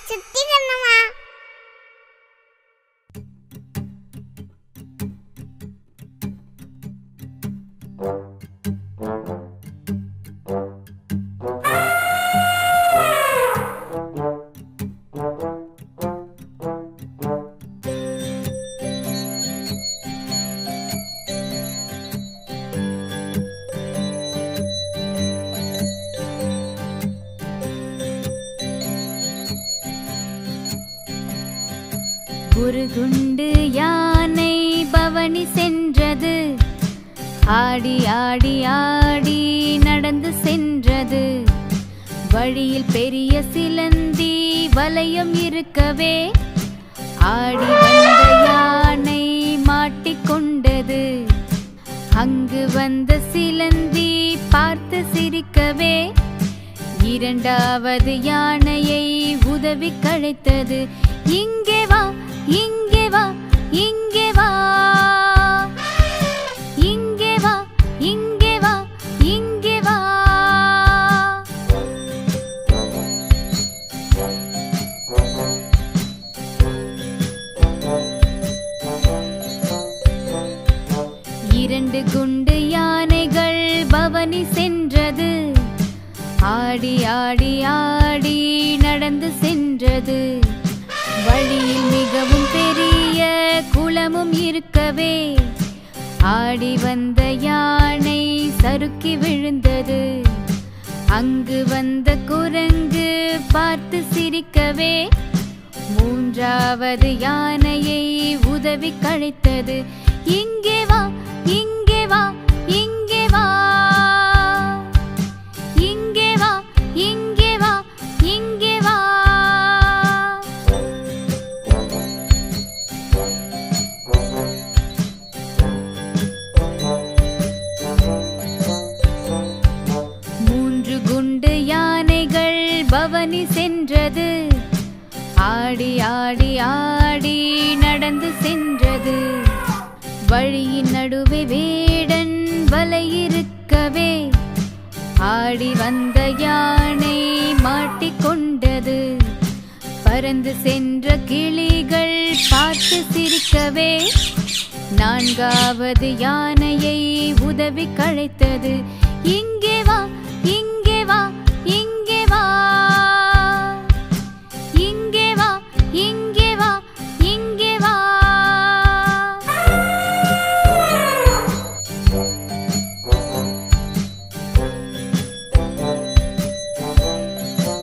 சுத்தி கண்ணம்மா. ஒரு குண்டு யானை பவனி சென்றது, ஆடி ஆடி ஆடி நடந்து சென்றது. வழியில் பெரிய சிலந்தி வலயம் இருக்கவே, ஆடி வந்த யானை மாட்டிக்கொண்டது. அங்கு வந்த சிலந்தி பார்த்து சிரிக்கவே, இரண்டாவது யானையை உதவி கழைத்தது. இங்கே வா, இங்கே வா, இங்கே வா, இங்கே வா, இங்கே வா, இங்கே வா. இரண்டு குண்டு யானைகள் பவனி சென்றது, ஆடி ஆடி ஆடி நடந்து சென்றது. வழியில் மிகவும் பெரிய குளமும் இருக்கவே, ஆடி வந்த யானை சறுக்கி விழுந்தது. அங்கு வந்த குரங்கு பார்த்து சிரிக்கவே, மூன்றாவது யானையை உதவி கழைத்தது. இங்கே வா, இங்கே வா, இங்கே வா, இங்கே வா, இங்கே வா, இங்கே வா. மூன்று குண்டு யானைகள் பவனி சென்றது, ஆடி ஆடி ஆடி நடந்து சென்றது. வழியின் நடுவே வேடன் வலை இருக்கவே, ஆடி வந்த யானை மாட்டிக்கொண்டது. பறந்து சென்ற கிளிகள் பார்த்து சிரிக்கவே, நான்காவது யானையை உதவி கழைத்தது. இங்கே